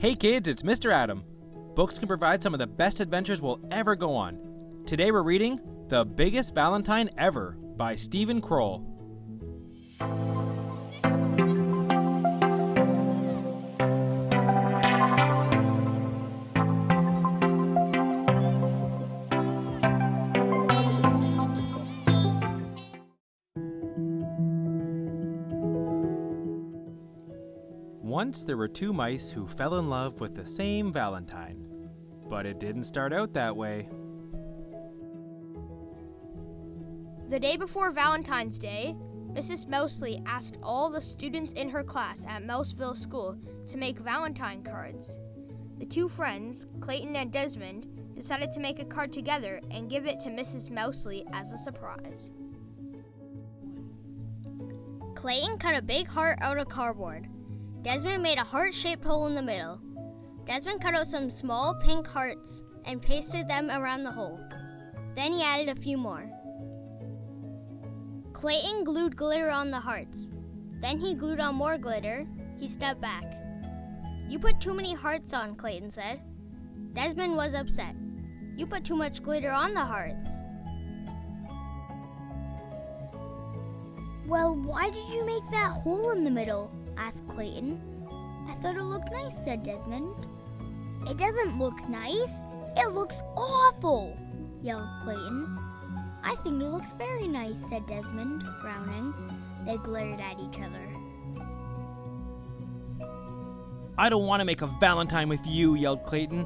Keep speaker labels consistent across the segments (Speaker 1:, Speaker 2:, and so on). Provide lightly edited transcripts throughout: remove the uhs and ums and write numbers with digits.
Speaker 1: Hey kids, it's Mr. Adam. Books can provide some of the best adventures we'll ever go on. Today we're reading The Biggest Valentine Ever by Kroll. Once there were two mice who fell in love with the same Valentine. But it didn't start out that way.
Speaker 2: The day before Valentine's Day, Mrs. Mousley asked all the students in her class at Mouseville School to make Valentine cards. The two friends, Clayton and Desmond, decided to make a card together and give it to Mrs. Mousley as a surprise.
Speaker 3: Clayton cut a big heart out of cardboard. Desmond made a heart-shaped hole in the middle. Desmond cut out some small pink hearts and pasted them around the hole. Then he added a few more. Clayton glued glitter on the hearts. Then he glued on more glitter. He stepped back. "You put too many hearts on," Clayton said. Desmond was upset. "You put too much glitter on the hearts."
Speaker 4: "Well, why did you make that hole in the middle?" asked Clayton. "I thought it looked nice," said Desmond. "It doesn't look nice. It looks awful," yelled Clayton. "I think it looks very nice," said Desmond, frowning. They glared at each other.
Speaker 1: "I don't want to make a Valentine with you," yelled Clayton.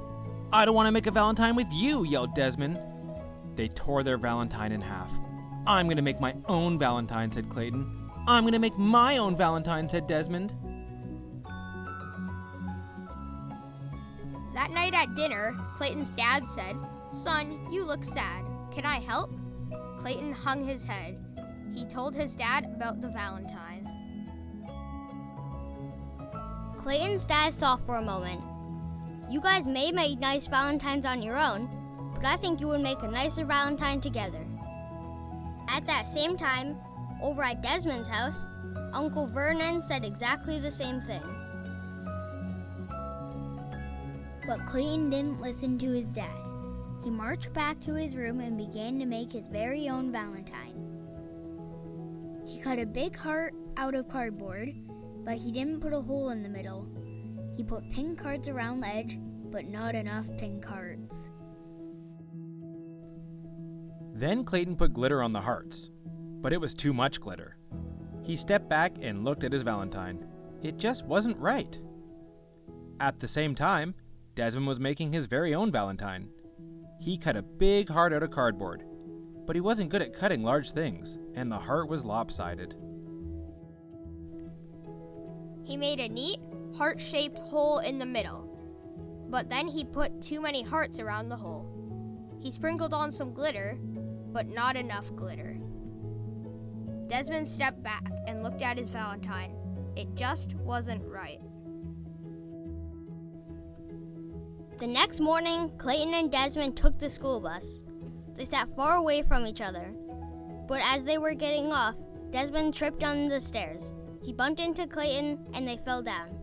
Speaker 1: "I don't want to make a Valentine with you," yelled Desmond. They tore their Valentine in half. "I'm going to make my own Valentine," said Clayton. "I'm going to make my own Valentine," said Desmond.
Speaker 2: That night at dinner, Clayton's dad said, "Son, you look sad. Can I help?" Clayton hung his head. He told his dad about the Valentine.
Speaker 3: Clayton's dad thought for a moment. "You guys may make nice Valentines on your own, but I think you would make a nicer Valentine together." At that same time, over at Desmond's house, Uncle Vernon said exactly the same thing.
Speaker 4: But Clayton didn't listen to his dad. He marched back to his room and began to make his very own Valentine. He cut a big heart out of cardboard, but he didn't put a hole in the middle. He put pink hearts around the edge, but not enough pink hearts.
Speaker 1: Then Clayton put glitter on the hearts, but it was too much glitter. He stepped back and looked at his Valentine. It just wasn't right. At the same time, Desmond was making his very own Valentine. He cut a big heart out of cardboard, but he wasn't good at cutting large things, and the heart was lopsided.
Speaker 2: He made a neat, heart-shaped hole in the middle, but then he put too many hearts around the hole. He sprinkled on some glitter, but not enough glitter. Desmond stepped back and looked at his Valentine. It just wasn't right.
Speaker 3: The next morning, Clayton and Desmond took the school bus. They sat far away from each other. But as they were getting off, Desmond tripped on the stairs. He bumped into Clayton and they fell down.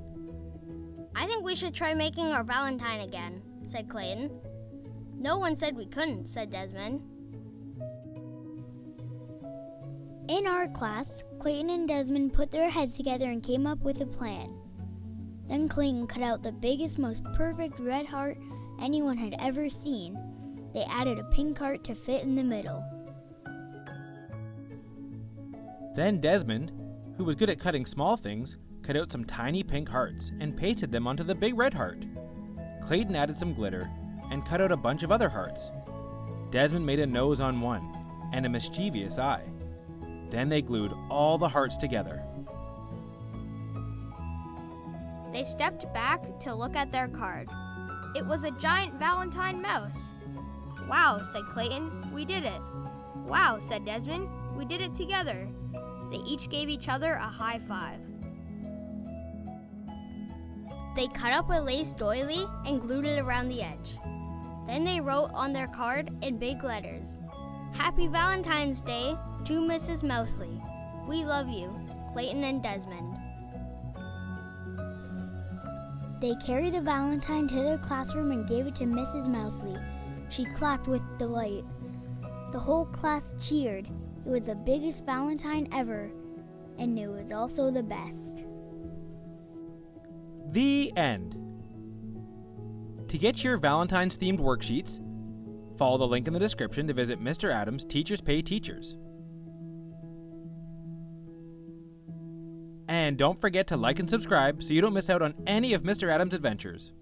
Speaker 3: "I think we should try making our Valentine again," said Clayton. "No one said we couldn't," said Desmond.
Speaker 4: In art class, Clayton and Desmond put their heads together and came up with a plan. Then Clayton cut out the biggest, most perfect red heart anyone had ever seen. They added a pink heart to fit in the middle.
Speaker 1: Then Desmond, who was good at cutting small things, cut out some tiny pink hearts and pasted them onto the big red heart. Clayton added some glitter and cut out a bunch of other hearts. Desmond made a nose on one and a mischievous eye. Then they glued all the hearts together.
Speaker 2: They stepped back to look at their card. It was a giant Valentine mouse. "Wow," said Clayton, "we did it." "Wow," said Desmond, "we did it together." They each gave each other a high five.
Speaker 3: They cut up a lace doily and glued it around the edge. Then they wrote on their card in big letters, "Happy Valentine's Day to Mrs. Mousley. We love you, Clayton and Desmond."
Speaker 4: They carried the Valentine to their classroom and gave it to Mrs. Mousley. She clapped with delight. The whole class cheered. It was the biggest Valentine ever, and it was also the best.
Speaker 1: The end. To get your Valentine's themed worksheets, follow the link in the description to visit Mr. Adams' Teachers Pay Teachers. And don't forget to like and subscribe so you don't miss out on any of Mr. Adams' adventures.